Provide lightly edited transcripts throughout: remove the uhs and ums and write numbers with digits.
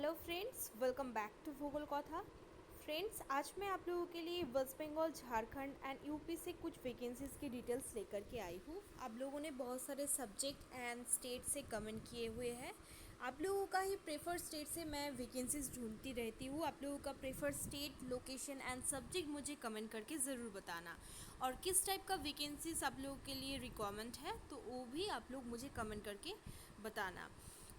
Hello friends, welcome back to Bhugol Katha. Friends, आज मैं आप लोगों के लिए West Bengal, Jharkhand and UP से कुछ वैकेंसीज़ की डिटेल्स लेकर के आई हूँ। आप लोगों ने बहुत सारे सब्जेक्ट एंड स्टेट से कमेंट किए हुए हैं। आप लोगों का ही प्रेफर स्टेट से मैं वैकेंसीज़ ढूंढती रहती हूँ। आप लोगों का prefer state, location and subject मुझे कमेंट करके ज़रूर बताना, और किस टाइप का वैकेंसीज़ आप लोगों के लिए रिक्वायरमेंट है तो वो भी आप लोग मुझे कमेंट करके बताना।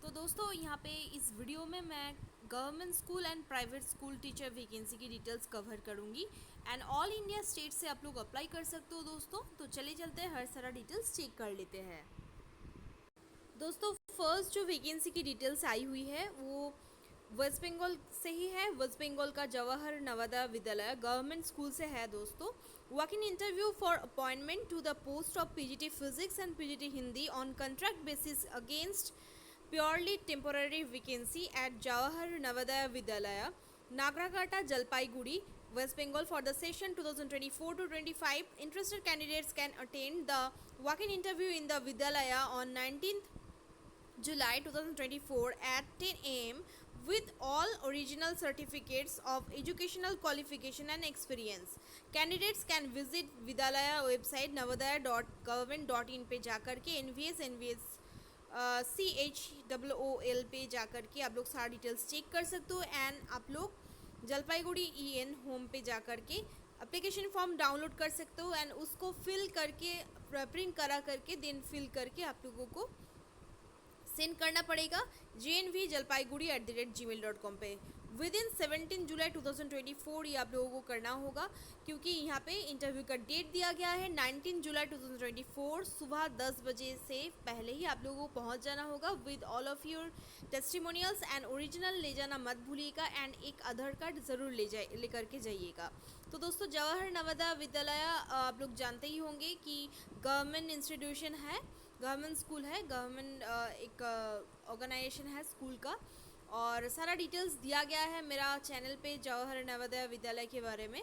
तो दोस्तों, यहाँ पे इस वीडियो में मैं government school and private school teacher vacancy की डिटेल्स कवर करूँगी एंड ऑल इंडिया स्टेट से आप लोग अप्लाई कर सकते हो दोस्तों। तो चले चलते हैं, हर सारा डिटेल्स चेक कर लेते हैं। दोस्तों, फर्स्ट जो वैकेंसी की डिटेल्स आई हुई है वो वेस्ट बंगाल से ही है। वेस्ट बंगाल का जवाहर नवोदय विद्यालय गवर्नमेंट स्कूल से है दोस्तों। Walk in interview for appointment to the post of PGT physics and PGT Hindi on contract basis against purely temporary vacancy at Jawahar Navodaya Vidyalaya, Nagragata, Jalpaiguri, West Bengal for the session 2024 to 25. Interested candidates can attend the walk-in interview in the Vidyalaya on 19th July 2024 at 10 a.m. with all original certificates of educational qualification and experience. Candidates can visit Vidyalaya website navodaya.government.in पे जाकर के NVS CHOOL पे जाकर के आप लोग सारा details check कर सकते हो। एंड आप लोग जलपाईगुड़ी EN होम पे जाकर के एप्लीकेशन फॉर्म डाउनलोड कर सकते हो एंड उसको फिल करके प्रिंट करा करके देन फिल करके आप लोगों को सेंड करना पड़ेगा jnvjalpaiguri@gmail.com पे विद इन 17 जुलाई 2024 ये आप लोगों को करना होगा, क्योंकि यहाँ पे इंटरव्यू का डेट दिया गया है 19 जुलाई 2024 सुबह 10 बजे से पहले ही आप लोगों को पहुँच जाना होगा with all of your testimonials and original ले जाना मत भूलिएगा एंड एक आधार कार्ड ज़रूर ले करके जाइएगा। तो दोस्तों, जवाहर नवोदय विद्यालय आप लोग जानते ही होंगे कि गवर्नमेंट इंस्टीट्यूशन है, गवर्नमेंट स्कूल है, गवर्नमेंट एक ऑर्गेनाइजेशन है स्कूल का। और सारा डिटेल्स दिया गया है मेरा चैनल पे जवाहर नवोदय विद्यालय के बारे में।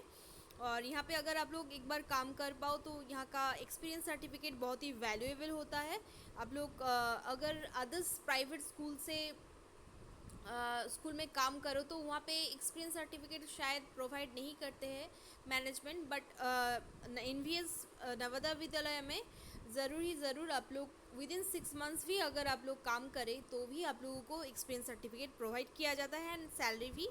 और यहाँ पे अगर आप लोग एक बार काम कर पाओ तो यहाँ का एक्सपीरियंस सर्टिफिकेट बहुत ही वैल्यूएबल होता है। आप लोग अगर अदर्स प्राइवेट स्कूल से स्कूल में काम करो तो वहाँ पे एक्सपीरियंस सर्टिफिकेट शायद प्रोवाइड नहीं करते हैं management, but NVS Navodaya Vidyalaya में ज़रूर आप लोग विद इन 6 मंथ्स भी अगर आप लोग काम करें तो भी आप लोगों को एक्सपीरियंस सर्टिफिकेट प्रोवाइड किया जाता है एंड सैलरी भी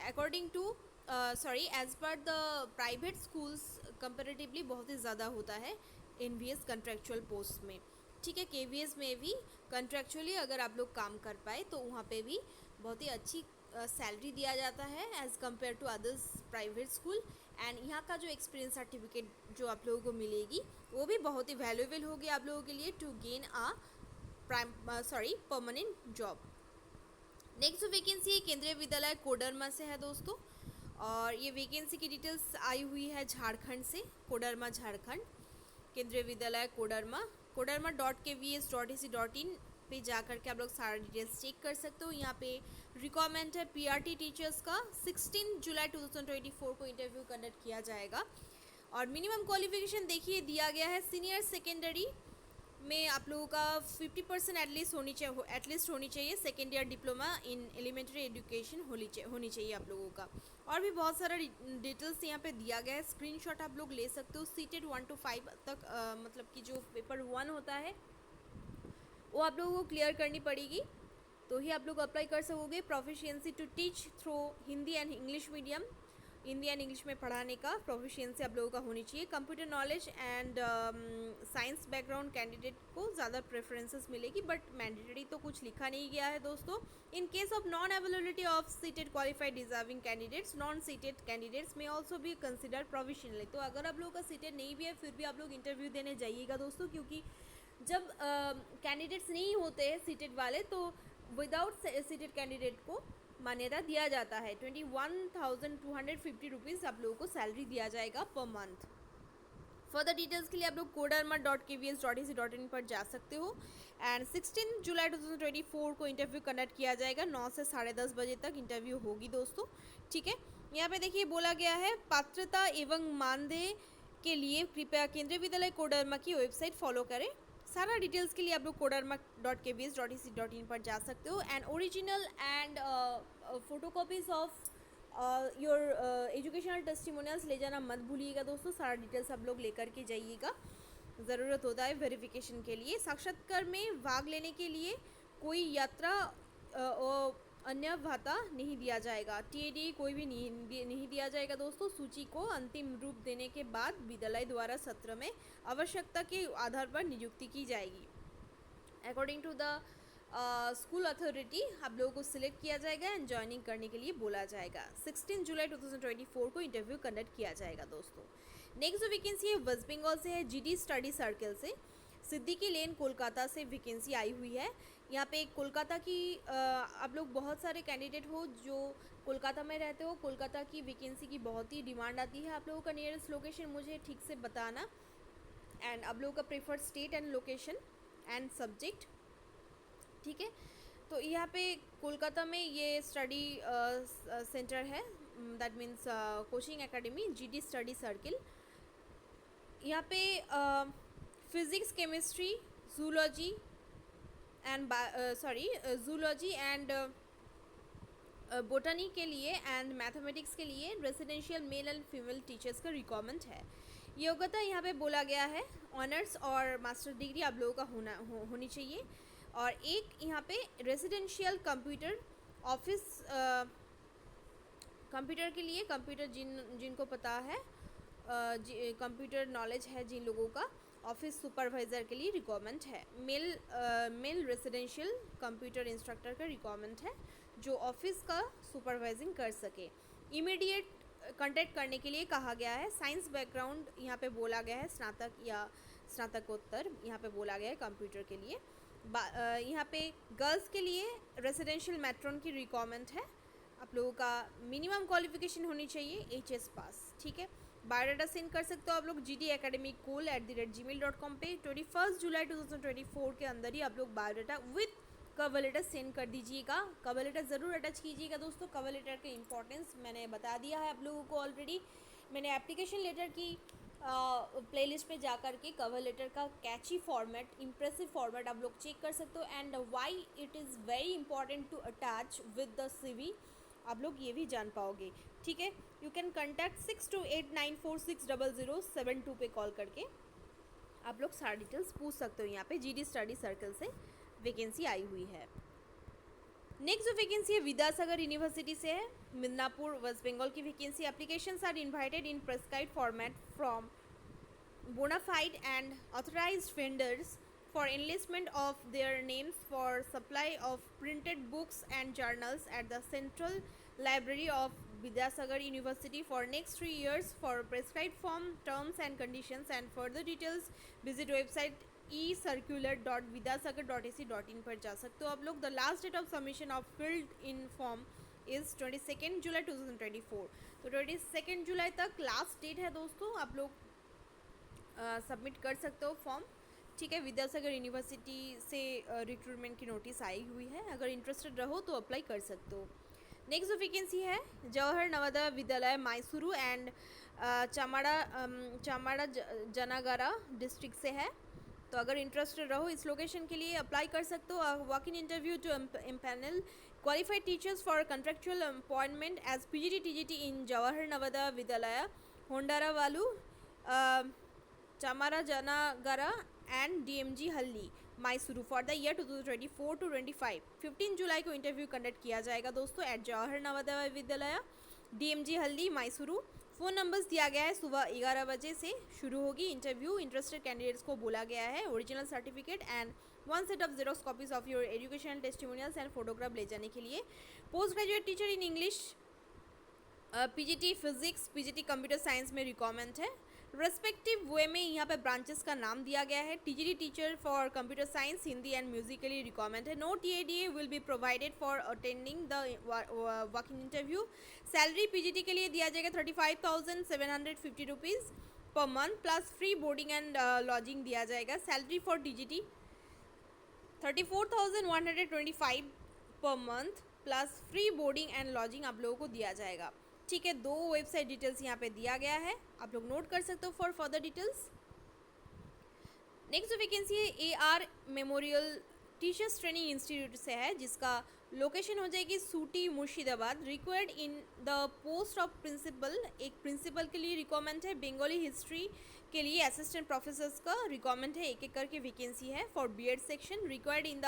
according to as per the private schools comparatively बहुत ही ज़्यादा होता है NVS कंट्रेक्चुअल पोस्ट में। ठीक है, KVS में भी कंट्रेक्चुअली अगर आप लोग काम कर पाए तो वहाँ पे भी बहुत ही अच्छी सैलरी दिया जाता है as compare to others private school. And यहाँ का जो एक्सपीरियंस सर्टिफिकेट जो आप लोगों को मिलेगी वो भी बहुत ही वैल्यूएबल होगी आप लोगों के लिए to gain a permanent job. Next जो वैकेंसी है केंद्रीय विद्यालय कोडरमा से है दोस्तों, और ये वैकेंसी की डिटेल्स आई हुई है झारखंड से, कोडरमा झारखंड, केंद्रीय विद्यालय kodarma.kvs.ac.in पे जाकर के आप लोग सारा डिटेल्स चेक कर सकते हो। यहाँ पे रिक्वायरमेंट है PRT टीचर्स का। 16 जुलाई 2024 को इंटरव्यू कंडक्ट किया जाएगा और मिनिमम क्वालिफिकेशन देखिए दिया गया है सीनियर सेकेंडरी में आप लोगों का 50% एटलीस्ट होनी चाहिए। Second year diploma in elementary education होनी चाहिए आप लोगों का। और भी बहुत सारा डिटेल्स यहाँ पे दिया गया है, स्क्रीनशॉट आप लोग ले सकते हो। सीटेड 1 to 5 तक मतलब कि जो पेपर 1 होता है वो आप लोगों को क्लियर करनी पड़ेगी तो ही आप लोग अप्लाई कर सकोगे। Proficiency to teach through Hindi and English medium, Hindi and English में पढ़ाने का प्रोफिशिएंसी आप लोगों का होनी चाहिए। Computer knowledge and science background candidate को ज़्यादा प्रेफरेंसेस मिलेगी, बट मैंडेटरी तो कुछ लिखा नहीं गया है दोस्तों। In case of non availability of seated qualified deserving candidates, non seated candidates में ऑल्सो भी कंसिडर प्रोविशनली। तो अगर आप लोगों का सीटेड नहीं भी है फिर भी आप लोग इंटरव्यू देने जाइएगा दोस्तों, क्योंकि जब कैंडिडेट्स नहीं होते हैं सीटेड वाले तो विदाउट सीटेड कैंडिडेट को मान्यता दिया जाता है। 21,250 रुपीज़ आप लोगों को सैलरी दिया जाएगा पर मंथ। फर्दर डिटेल्स के लिए आप लोग kodarma.kvs.ac.in पर जा सकते हो। एंड 16 जुलाई 2024 को इंटरव्यू कंडक्ट किया जाएगा, 9 से 10:30 बजे तक इंटरव्यू होगी दोस्तों। ठीक है, यहाँ पे देखिए बोला गया है पात्रता एवं मानदेय के लिए कृपया केंद्रीय विद्यालय कोडरमा की वेबसाइट फॉलो करें। सारा डिटेल्स के लिए आप लोग kodarma.kvs.ac.in पर जा सकते हो। And original and photocopies of your educational testimonials ले जाना मत भूलिएगा दोस्तों। सारा डिटेल्स आप लोग लेकर के जाइएगा, ज़रूरत होता है वेरिफिकेशन के लिए। साक्षात्कार में भाग लेने के लिए कोई यात्रा और अन्य भाता नहीं दिया जाएगा। टीएडी कोई भी नहीं दिया जाएगा दोस्तों। सूची को अंतिम रूप देने के बाद विद्यालय द्वारा सत्र में आवश्यकता के आधार पर नियुक्ति की जाएगी। According to the school authority आप लोगों को सिलेक्ट किया जाएगा एंड ज्वाइनिंग करने के लिए बोला जाएगा। 16 जुलाई 2024 को इंटरव्यू कंडक्ट किया जाएगा दोस्तों। नेक्स्ट जो वैकेंसी है वेस्ट बंगाल से है, जीडी स्टडी सर्कल से। सिद्दीकी लेन कोलकाता से वैकेंसी आई हुई है। यहाँ पे कोलकाता की आप लोग बहुत सारे कैंडिडेट हो जो कोलकाता में रहते हो, कोलकाता की वैकेंसी की बहुत ही डिमांड आती है। आप लोगों का नियरेस्ट लोकेशन मुझे ठीक से बताना एंड आप लोगों का preferred state and location and subject, ठीक है। तो यहाँ पे कोलकाता में ये स्टडी सेंटर है, that means coaching academy, GD study circle. यहाँ पे physics, chemistry, zoology and zoology and botany के लिए एंड मैथमेटिक्स के लिए residential male and female teachers का रिक्वायरमेंट है। योग्यता यहाँ पे बोला गया है ऑनर्स और मास्टर डिग्री आप लोगों का होनी चाहिए। और एक यहाँ पे रेसिडेंशियल कंप्यूटर ऑफिस, कंप्यूटर के लिए कंप्यूटर जिनको पता है, कंप्यूटर नॉलेज है जिन लोगों का, ऑफिस सुपरवाइज़र के लिए रिक्वायरमेंट है। मेल रेसिडेंशियल कंप्यूटर इंस्ट्रक्टर का रिक्वायरमेंट है जो ऑफिस का सुपरवाइजिंग कर सके। इमीडिएट कांटेक्ट करने के लिए कहा गया है। साइंस बैकग्राउंड यहाँ पे बोला गया है, स्नातक या स्नातकोत्तर यहाँ पे बोला गया है कंप्यूटर के लिए। यहाँ पे गर्ल्स के लिए रेसिडेंशियल मैट्रॉन की रिक्वायरमेंट है। आप लोगों का मिनिमम क्वालिफिकेशन होनी चाहिए एचएस पास, ठीक है। बायोडाटा सेंड कर सकते हो आप लोग gdacademycool@gmail.com पे। 21 जुलाई 2024 के अंदर ही आप लोग biodata with cover letter send कर दीजिएगा। कवर लेटर ज़रूर अटैच कीजिएगा दोस्तों। कवर लेटर का इंपॉर्टेंस मैंने बता दिया है आप लोगों को ऑलरेडी। मैंने एप्लीकेशन लेटर की प्लेलिस्ट में जा कर के कवर लेटर का कैची फॉर्मेट, इम्प्रेसिव फॉर्मेट आप लोग चेक कर सकते हो। And why it is very important to attach with the CV, आप लोग ये भी जान पाओगे, ठीक है। यू कैन कॉन्टैक्ट 6289460072 पे कॉल करके आप लोग सारी डिटेल्स पूछ सकते हो। यहाँ पे जीडी स्टडी सर्कल से वैकेंसी आई हुई है। नेक्स्ट जो वैकेंसी है विद्यासागर यूनिवर्सिटी से है, मिदनापुर वेस्ट बंगाल की vacancy. Applications are invited in prescribed format from bonafide and authorised vendors for enlistment of their names for supply of printed books and journals at the Central Library of Vidyasagar University for next 3 years for prescribed form, terms and conditions, and further details visit website ecircular.vidyasagar.ac.in पर जा सकते हो आप लोग। The last date of submission of filled in form is 22 जुलाई 2024। तो 22 जुलाई तक last date है दोस्तों, आप लोग सबमिट कर सकते हो फॉर्म, ठीक है। विद्यासागर यूनिवर्सिटी से रिक्रूटमेंट की नोटिस आई हुई है, अगर इंटरेस्टेड रहो तो अप्लाई कर सकते हो। नेक्स्ट जो वैकेंसी है जवाहर नवोदय विद्यालय मैसूरू एंड चामाड़ा जनागारा डिस्ट्रिक्ट से है। तो अगर इंटरेस्टेड रहो इस लोकेशन के लिए अप्लाई कर सकते हो। Walk in interview to empanel qualified teachers for contractual appointment as PGT TGT in Jawahar Navodaya Vidyalaya Hondarabalu Chamarajanagara and DMG Halli Mysuru for the year 2024 to 25। 15 जुलाई को इंटरव्यू कंडक्ट किया जाएगा दोस्तों एट जवाहर नवोदय विद्यालय DMG Halli Mysuru. Phone numbers दिया गया है, सुबह 11 बजे से शुरू होगी इंटरव्यू। इंटरेस्टेड कैंडिडेट्स को बोला गया है original certificate and 1 set of xerox copies of your educational testimonials and photograph ले जाने के लिए। Post graduate teacher in English, PGT physics, PGT computer science में रिक्वायरमेंट है। रेस्पेक्टिव वे में यहाँ पे ब्रांचेस का नाम दिया गया है। TGT teacher for computer science, Hindi and music के लिए रिक्वायरमेंट है। No TADA will be provided for attending the working interview. Salary PGT के लिए दिया जाएगा 35,750 rupees per month plus free boarding and lodging दिया जाएगा। Salary for TGT 34,125 per month plus free boarding and lodging आप लोगों को दिया जाएगा, ठीक है। 2 वेबसाइट डिटेल्स यहाँ पे दिया गया है, आप लोग नोट कर सकते हो फॉर फर्दर डिटेल्स। नेक्स्ट जो वैकेंसी है AR memorial teachers training institute से है, जिसका लोकेशन हो जाएगी Suti Murshidabad. Required in the post of principal, एक प्रिंसिपल के लिए रिक्वायरमेंट है। बंगाली हिस्ट्री के लिए असिस्टेंट प्रोफेसर्स का रिक्वायरमेंट है, एक एक करके वैकेंसी है। For BEd section required in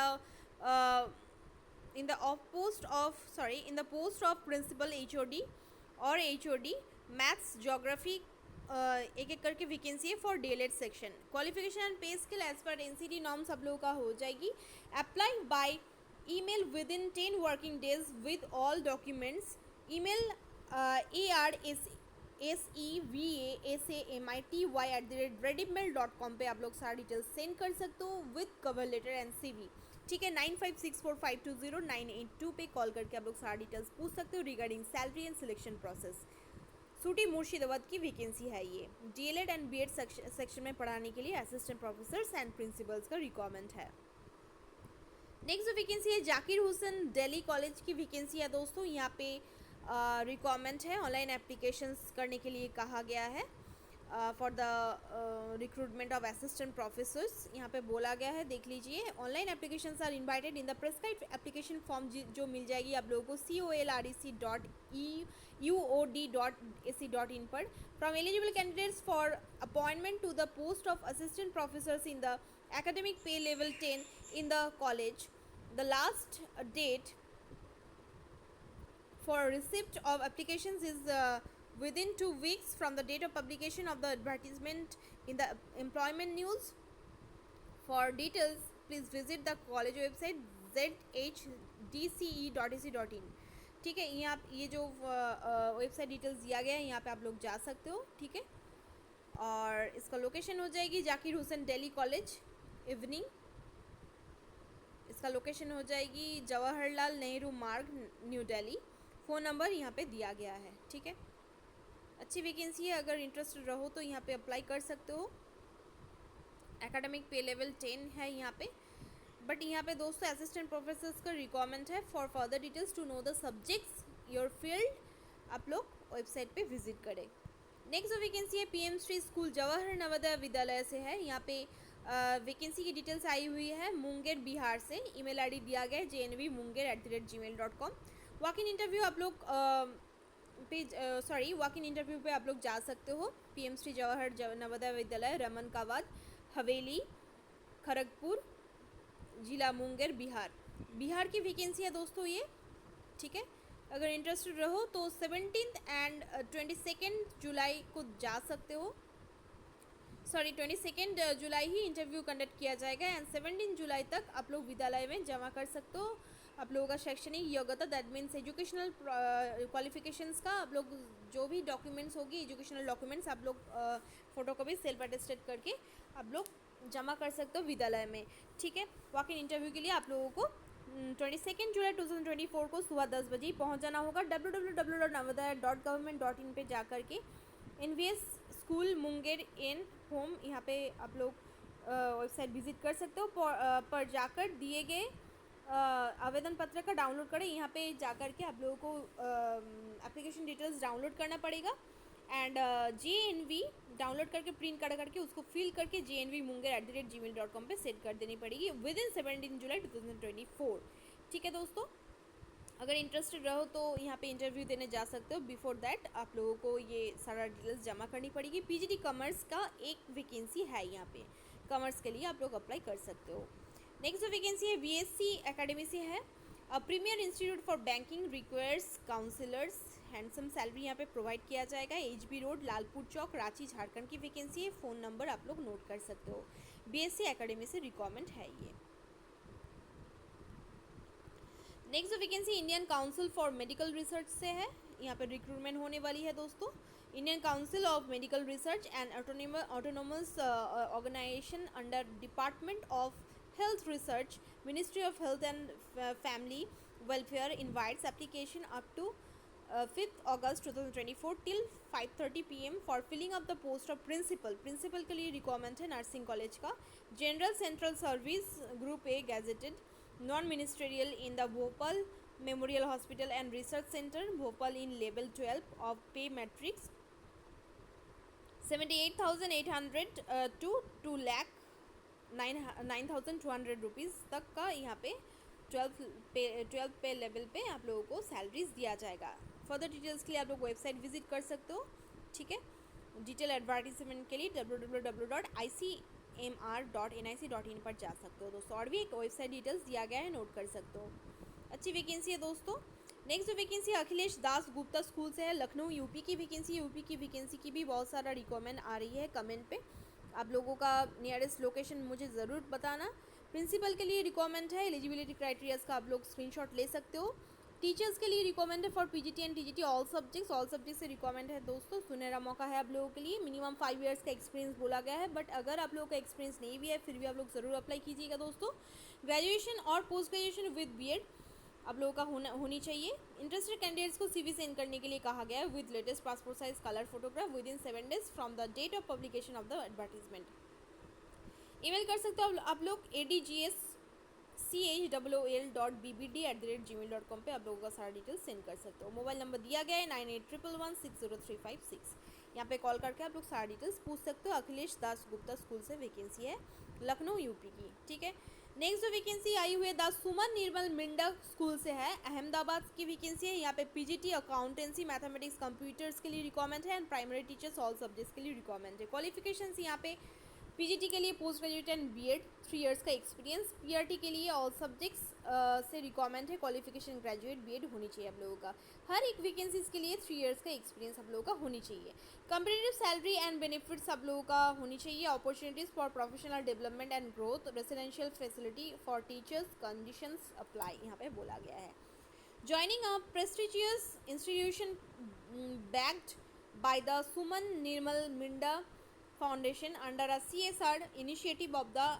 the post of principal HOD और एचओडी मैथ्स ज्योग्राफी, एक एक करके वैकेंसी है। For DElEd section qualification and pay scale as per NCT norm सब लोगों का हो जाएगी। Apply by email within 10 working days with all documents। email arsevasamity@redmail.com पे आप लोग सारा डिटेल्स सेंड कर सकते हो with cover letter and CV. ठीक है, 9564520982 पे कॉल करके आप लोग सारा डिटेल्स पूछ सकते हो regarding salary and selection process. Suti Murshidabad की वैकेंसी है ये। डीएलएड एंड बीएड सेक्शन में पढ़ाने के लिए असिस्टेंट प्रोफेसर्स एंड प्रिंसिपल्स का रिक्वायरमेंट है। नेक्स्ट जो वैकेंसी है जाकिर हुसैन दिल्ली कॉलेज की वैकेंसी है दोस्तों। यहाँ पे रिक्वायरमेंट है, ऑनलाइन एप्लीकेशंस करने के लिए कहा गया है for the recruitment of assistant professors. यहाँ पे बोला गया है, देख लीजिए। Online applications are invited in the prescribed application form जो मिल जाएगी आप लोगों को colrec.uod.ac.in पर। From eligible candidates for appointment to the post of assistant professors in the academic pay level 10 in the college. The last date for receipt of applications is within 2 weeks from the date of publication of the advertisement in the employment news. For details please visit the college website zhdce.ac.in। ठीक है, यहाँ ये जो website details दिया गया है यहाँ पे आप लोग जा सकते हो। ठीक है, और इसका लोकेशन हो जाएगी जाकिर हुसैन दिल्ली कॉलेज इवनिंग। इसका लोकेशन हो जाएगी जवाहरलाल नेहरू मार्ग न्यू दिल्ली। फ़ोन नंबर यहाँ पे दिया गया है। ठीक है, अच्छी वैकेंसी है, अगर इंटरेस्टेड रहो तो यहाँ पे अप्लाई कर सकते हो। एकेडमिक पे लेवल 10 है यहाँ पे, बट यहाँ पे दोस्तों असिस्टेंट प्रोफेसर्स का रिक्वायरमेंट है। For further details to know the subjects your field आप लोग वेबसाइट पे विजिट करें। नेक्स्ट वैकेंसी है पीएम श्री स्कूल जवाहर नवोदय विद्यालय से है। यहाँ पे वैकेंसी की डिटेल्स आई हुई है मुंगेर बिहार से। ईमेल आईडी दिया गया है jnvmunger@gmail.com। वॉक इन इंटरव्यू आप लोग वॉक इन इंटरव्यू पे आप लोग जा सकते हो। पीएम श्री जवाहर नवोदय विद्यालय रमन कावाद हवेली खड़गपुर जिला मुंगेर बिहार की वैकेंसी है दोस्तों ये। ठीक है, अगर इंटरेस्टेड रहो तो 17 एंड 22 जुलाई को जा सकते हो। 22 जुलाई ही इंटरव्यू कंडक्ट किया जाएगा एंड 17 जुलाई तक आप लोग विद्यालय में जमा कर सकते हो। आप लोगों का शैक्षणिक योग्यता दैट मीन्स एजुकेशनल क्वालिफिकेशंस का आप लोग जो भी डॉक्यूमेंट्स होगी एजुकेशनल डॉक्यूमेंट्स आप लोग फोटोकॉपी सेल्फ अटेस्टेड करके आप लोग जमा कर सकते हो विद्यालय में। ठीक है, वॉक इन इंटरव्यू के लिए आप लोगों को 22 जुलाई 2024 को सुबह 10 बजे पहुँच जाना होगा। www.navodaya.government.in पे जा कर के NVS स्कूल मुंगेर इन होम यहाँ पे आप लोग वेबसाइट विजिट कर सकते हो। पर जाकर दिए गए आवेदन पत्र का डाउनलोड करें। यहाँ पे जाकर के आप लोगों को एप्लीकेशन डिटेल्स डाउनलोड करना पड़ेगा एंड JNV डाउनलोड करके प्रिंट करके उसको फिल करके jnvmunger@gmail.com पे सेट कर देनी पड़ेगी विद इन 17 जुलाई 2024। ठीक है दोस्तों, अगर इंटरेस्टेड रहो तो यहाँ पे इंटरव्यू देने जा सकते हो। बिफोर दैट आप लोगों को ये सारा डिटेल्स जमा करनी पड़ेगी। PGD कॉमर्स का एक वैकेंसी है यहाँ पे, कॉमर्स के लिए आप लोग अप्लाई कर सकते हो। नेक्स्ट जो वैकेंसी है BSc एकेडमी से है। Premier institute for banking requires counsellors, handsome salary यहाँ पे प्रोवाइड किया जाएगा। HB रोड लालपुर चौक रांची झारखंड की वैकेंसी है। फ़ोन नंबर आप लोग नोट कर सकते हो। BSc एकेडमी से रिक्वायरमेंट है ये। Next vacancy Indian council for medical research से है। यहाँ पे रिक्रूटमेंट होने वाली है दोस्तों। Indian council of medical research and autonomous organisation under department of health research ministry of health and family welfare invites application up to 5th August 2024 till 5:30 PM for filling up the post of principal के लिए requirement है nursing college का। General central service group A gazetted non ministerial in the Bhopal memorial hospital and research centre Bhopal in level 12 of पे matrix 78,800 to 2,09,200 rupees तक का यहाँ पे twelfth पे लेवल पे आप लोगों को सैलरीज दिया जाएगा। फर्दर डिटेल्स के लिए आप लोग वेबसाइट विजिट कर सकते हो, ठीक है। डिटेल एडवर्टीजमेंट के लिए www.icmr.nic.in पर जा सकते हो दोस्तों, और भी एक वेबसाइट डिटेल्स दिया गया है, नोट कर सकते हो। अच्छी वैकेंसी है दोस्तों। नेक्स्ट जो वैकेंसी अखिलेश दास गुप्ता स्कूल से है, लखनऊ यूपी की वैकेंसी। यूपी की वैकेंसी की भी बहुत सारा रिक्वायरमेंट आ रही है, कमेंट पे आप लोगों का नियरेस्ट लोकेशन मुझे ज़रूर बताना। प्रिंसिपल के लिए रिक्वायरमेंट है, एलिजिबिलिटी क्राइटेरियाज का आप लोग स्क्रीनशॉट ले सकते हो। टीचर्स के लिए रिक्वायरमेंट है for PGT and TGT all subjects से रिक्वायरमेंट है दोस्तों। सुनहरा मौका है आप लोगों के लिए, मिनिमम 5 इयर्स का एक्सपीरियंस बोला गया है, बट अगर आप लोगों का एक्सपीरियंस नहीं भी है फिर भी आप लोग ज़रूर अप्लाई कीजिएगा दोस्तों। ग्रेजुएशन और पोस्ट ग्रेजुएशन विद बीएड आप लोगों का होनी चाहिए। इंटरेस्टेड कैंडिडेट्स को सीवी सेंड करने के लिए कहा गया है with latest passport size colour photograph within 7 days from the date of publication of the advertisement. Email कर सकते हो आप लोग adgschol.bbd@gmail.com पे आप लोगों का सारा डिटेल्स सेंड कर सकते हो। मोबाइल नंबर दिया गया है 9811160356। यहाँ पे कॉल करके आप लोग सारा डिटेल्स पूछ सकते हो। अखिलेश दास गुप्ता स्कूल से वैकेंसी है, लखनऊ यूपी की, ठीक है। नेक्स्ट जो वैकेंसी आई हुई है the Suman Nirmal Minda school से है, अहमदाबाद की वैकेंसी है। यहाँ पे पीजीटी अकाउंटेंसी मैथमेटिक्स कंप्यूटर्स के लिए रिक्वायरमेंट है and primary teachers all subjects के लिए रिक्वायरमेंट है। क्वालिफिकेशंस यहाँ पे पीजीटी के लिए post graduate and BEd 3 years का एक्सपीरियंस। पीआरटी के लिए ऑल सब्जेक्ट्स से रिक्वायरमेंट है, क्वालिफिकेशन ग्रेजुएट बीएड होनी चाहिए आप लोगों का। हर एक वैकेंसीज के लिए 3 इयर्स का एक्सपीरियंस आप लोगों का होनी चाहिए। कंपेटिटिव सैलरी एंड बेनिफिट्स आप लोगों का होनी चाहिए। Opportunities for professional development and growth, residential facility for teachers, conditions apply यहाँ पे बोला गया है। Joining a prestigious institution backed by the Suman Nirmal Minda Foundation under a CSR initiative of the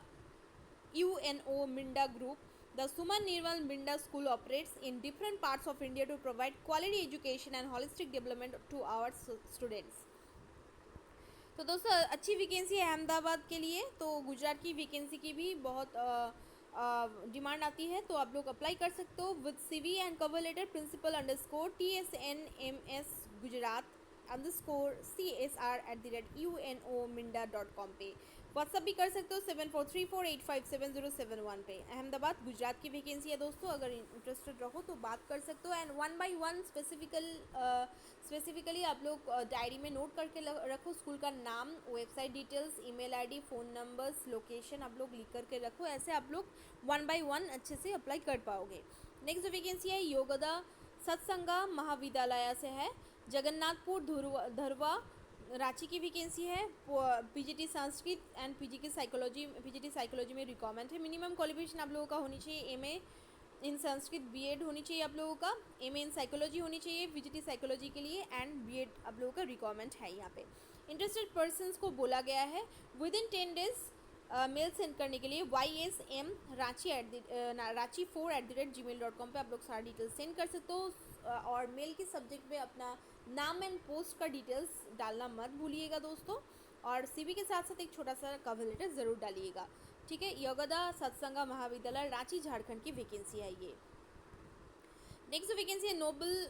UNO Minda Group, the Suman Nirmal Minda School operates in different parts of India to provide quality education and holistic development to our students. तो दोस्तों अच्छी vacancy है अहमदाबाद के लिए, तो गुजरात की vacancy की भी बहुत डिमांड आती है, तो आप लोग अप्लाई कर सकते हो with CV and cover letter principal_tsnms Gujarat _CSR@unominda.com पे। व्हाट्सअप भी कर सकते हो 7434857071 पे। अहमदाबाद गुजरात की वैकेंसी है दोस्तों, अगर इंटरेस्टेड रहो तो बात कर सकते हो। एंड 1 by 1 स्पेसिफिकली आप लोग डायरी में नोट करके रखो, स्कूल का नाम, website details, email ID, phone numbers, location आप लोग लिख करके रखो, ऐसे आप लोग 1 by 1 अच्छे से अप्लाई कर पाओगे। नेक्स्ट जो वैकेंसी है योगदा सत्संगा महाविद्यालय से है, जगन्नाथपुर धरवा रांची की वैकेंसी है। PGT Sanskrit and PGT psychology में रिक्वायरमेंट है। मिनिमम क्वालिफिकेशन आप लोगों का होनी चाहिए एमए इन संस्कृत बीएड होनी चाहिए आप लोगों का, एमए इन साइकोलॉजी होनी चाहिए पीजीटी साइकोलॉजी के लिए, एंड बीएड आप लोगों का रिक्वायरमेंट है यहाँ पे। इंटरेस्टेड पर्सनस को बोला गया है within 10 days mail send करने के लिए YSM Ranchi4@gmail.com पे आप लोग सारा डिटेल्स सेंड कर सकते हो। और मेल के सब्जेक्ट में अपना नाम एंड पोस्ट का डिटेल्स डालना मत भूलिएगा दोस्तों, और सीवी के साथ साथ एक छोटा सा कवर लेटर ज़रूर डालिएगा, ठीक है। योगदा सत्संगा महाविद्यालय रांची झारखंड की वैकेंसी है ये। नेक्स्ट जो वैकेंसी है नोबल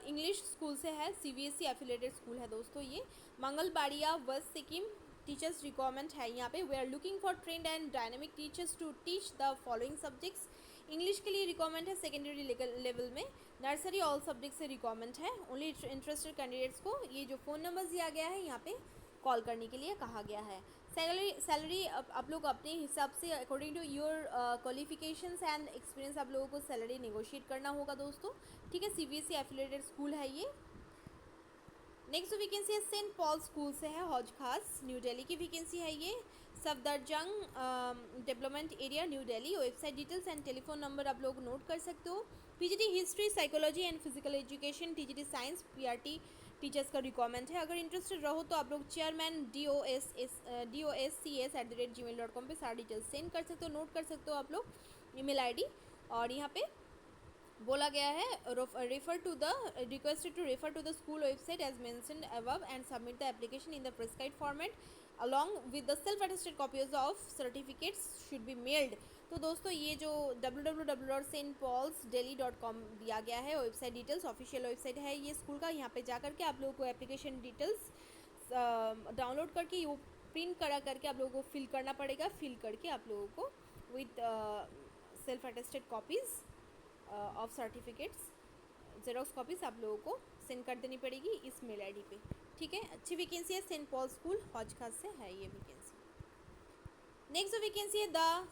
इंग्लिश स्कूल से है, सीबीएसई एफिलेटेड स्कूल है दोस्तों ये, Mangalbaria west Sikkim. Teachers requirement है यहाँ पे। We are looking for trained and dynamic teachers to teach the following subjects. English के लिए रिक्वायरमेंट है सेकेंडरी लेवल में, नर्सरी ऑल सब्जेक्ट से रिक्वायरमेंट है। ओनली इंटरेस्टेड कैंडिडेट्स को ये जो फ़ोन नंबर दिया गया है यहाँ पे कॉल करने के लिए कहा गया है। सैलरी आप लोग अपने हिसाब से according to your qualifications and experience आप लोगों को सैलरी नेगोशिएट करना होगा दोस्तों, ठीक है। सीबीएसई एफिलेटेड स्कूल है ये। नेक्स्ट वैकेंसी है सेंट पॉल स्कूल से है, हौज खास न्यू दिल्ली की वैकेंसी है ये, Safdarjung development area new Delhi. Website details and telephone number आप लोग नोट कर सकते हो। PGT history psychology and physical education, TGT science, PRT teachers का रिक्वायरमेंट है। अगर इंटरेस्टेड रहो तो आप लोग चेयरमैन DOSCS@gmail.com पे सारा डिटेल्स सेंड कर सकते हो, नोट कर सकते हो आप लोग ईमेल आईडी। और यहाँ पे बोला गया है requested to refer to the school website as mentioned above and submit the application in the prescribed format along with the self-attested copies of certificates should be mailed। तो दोस्तों ये जो www.stpaulsdelhi.com दिया गया है वेबसाइट डिटेल्स, ऑफिशियल वेबसाइट है ये school का। यहाँ पे जा करके आप लोगों को एप्लीकेशन डिटेल्स डाउनलोड करके ये प्रिंट करा करके आप लोगों को फिल करना पड़ेगा। फिल करके आप लोगों को with self attested copies of certificates, xerox copies आप लोगों को सेंड कर देनी पड़ेगी इस मेल आईडी पे, ठीक है। अच्छी वैकेंसी है, सेंट पॉल स्कूल हौजखास से है ये वैकेंसी। नेक्स्ट जो वैकेंसी है the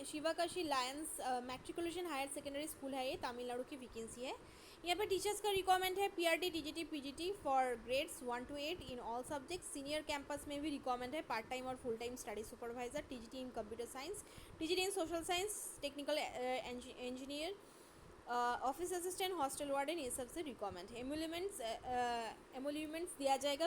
Sivakasi lions matriculation higher secondary school है, ये तमिलनाडु की वैकेंसी है। यहाँ पर टीचर्स का रिक्वायरमेंट है PRT TGT PGT for grades 1 to 8 in all subject. Senior campus में भी रिक्वायरमेंट है पार्ट टाइम और full time study supervisor, TGT in computer science, TGT in social science, technical engineer, office assistant, hostel warden, ये सब से requirement है। Emoluments दिया जाएगा,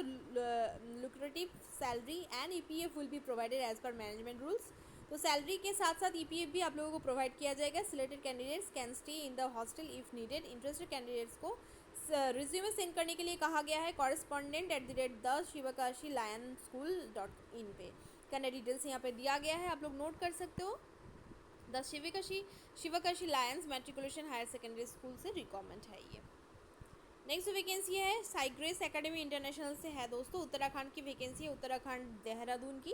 lucrative salary and EPF will be provided as per management rules. तो salary के साथ साथ ईपीएफ भी आप लोगों को प्रोवाइड किया जाएगा। Selected candidates can stay in the hostel if needed. Interested candidates को रिज्यूमे सेंड करने के लिए कहा गया है correspondent@the shivakashi lion school.in पे। करने डिटेल्स यहाँ पे दिया गया है, आप लोग नोट कर सकते हो। The Sivakasi lions matriculation higher secondary school से रिक्वायरमेंट है ये। नेक्स्ट वैकेंसी है साइग्रेस एकेडमी इंटरनेशनल से है दोस्तों, उत्तराखंड की वैकेंसी है, उत्तराखंड देहरादून की।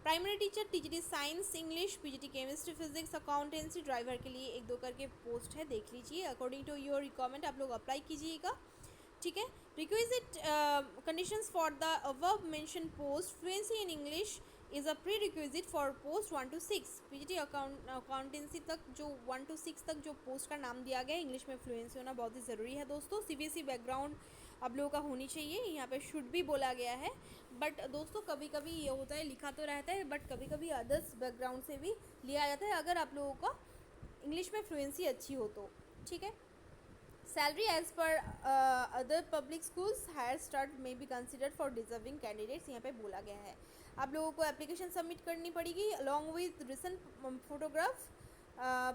Primary teacher, TGT science English, PGT chemistry physics, accountancy, driver के लिए 1-2 करके पोस्ट है, देख लीजिए। अकॉर्डिंग टू योर रिक्वायरमेंट आप लोग अप्लाई कीजिएगा, ठीक है। Requisite conditions for the above mention post, fluency in English is a pre requisite for post 1 to 6। PGT accountancy तक जो 1 to 6 तक जो पोस्ट का नाम दिया गया है, इंग्लिश में फ्लुएंसी होना बहुत ही ज़रूरी है दोस्तों। सीबीएसई बैकग्राउंड आप लोगों का होनी चाहिए, यहाँ पे शुड भी बोला गया है, बट दोस्तों कभी कभी ये होता है, लिखा तो रहता है बट कभी कभी अदर्स बैकग्राउंड से भी लिया जाता है, अगर आप लोगों का इंग्लिश में फ्लुएंसी अच्छी हो तो, ठीक है। Salary as per other public schools, higher start में be considered for deserving candidates, यहाँ पे बोला गया है। आप लोगों को एप्लीकेशन सबमिट करनी पड़ेगी along with recent photograph,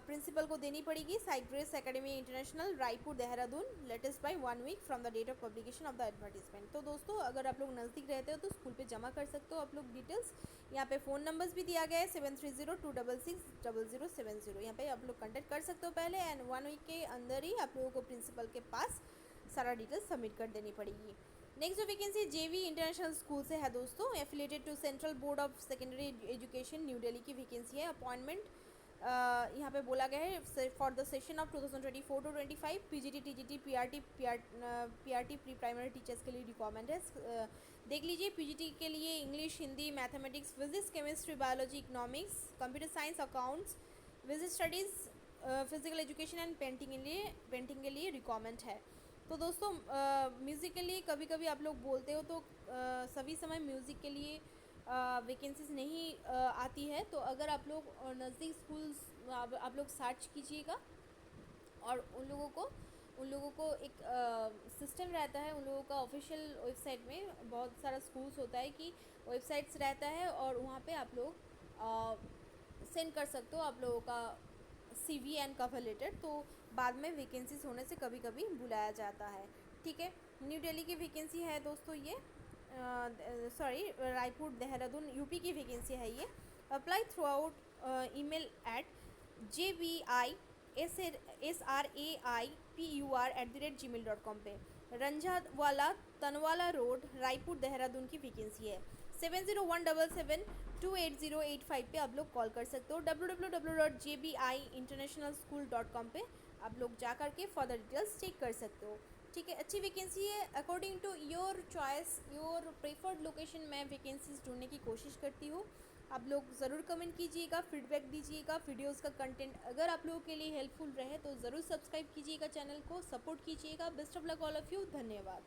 principal को देनी पड़ेगी। साइग्रेस academy international, Raipur Dehradun, latest by 1 week from the date of publication of the advertisement. तो दोस्तों अगर आप लोग नज़दीक रहते हो तो स्कूल पे जमा कर सकते हो आप लोग डिटेल्स। यहाँ पे फ़ोन नंबर्स भी दिया गया है 7302660070। यहाँ पे आप लोग कॉन्टैक्ट कर सकते हो पहले, एंड 1 week के अंदर ही आप लोगों को प्रिंसिपल के पास सारा डिटेल्स सबमिट कर देनी पड़ेगी। नेक्स्ट जो वैकेंसी जेवी इंटरनेशनल स्कूल से है दोस्तों, affiliated to central board of secondary education new Delhi की वैकेंसी है। अपॉइंटमेंट यहाँ पे बोला गया है for the session of 2024 to 25 PGT TGT PRT pre primary teachers के लिए रिक्वायरमेंट है। देख लीजिए, पीजीटी के लिए English, Hindi, mathematics, physics, chemistry, biology, economics, computer science, accounts, विजिट studies, physical education and painting के लिए रिक्वायरमेंट है। तो दोस्तों म्यूज़िक के लिए कभी कभी आप लोग बोलते हो तो सभी समय म्यूज़िक के लिए वैकेंसीज नहीं आती है, तो अगर आप लोग नज़दीक स्कूल्स आप लोग सर्च कीजिएगा, और उन लोगों को एक सिस्टम रहता है, उन लोगों का ऑफिशियल वेबसाइट में बहुत सारा स्कूल्स होता है कि वेबसाइट्स रहता है, और वहाँ पे आप लोग सेंड कर सकते हो आप लोगों का सीवी एंड कवर लेटर, तो बाद में वैकेंसीज होने से कभी कभी बुलाया जाता है, ठीक है। न्यू दिल्ली की वैकेंसी है दोस्तों ये, रायपुर देहरादून यूपी की वैकेंसी है ये। Apply through out email eight jbisraipur@gmail.com पे। रंझावाला तनवाला रोड, रायपुर देहरादून की वैकेंसी है। 7017728085 पे आप लोग कॉल कर सकते हो। www.jbiinternationalschool.com पे आप लोग जा कर के फर्दर डिटेल्स चेक कर सकते हो, ठीक है। अच्छी वैकेंसी है, according to your choice, your preferred location में वैकेंसीज ढूंढने की कोशिश करती हूँ। आप लोग ज़रूर कमेंट कीजिएगा, फीडबैक दीजिएगा। वीडियोस का कंटेंट अगर आप लोगों के लिए हेल्पफुल रहे तो ज़रूर सब्सक्राइब कीजिएगा, चैनल को सपोर्ट कीजिएगा। Best of luck all of you, धन्यवाद।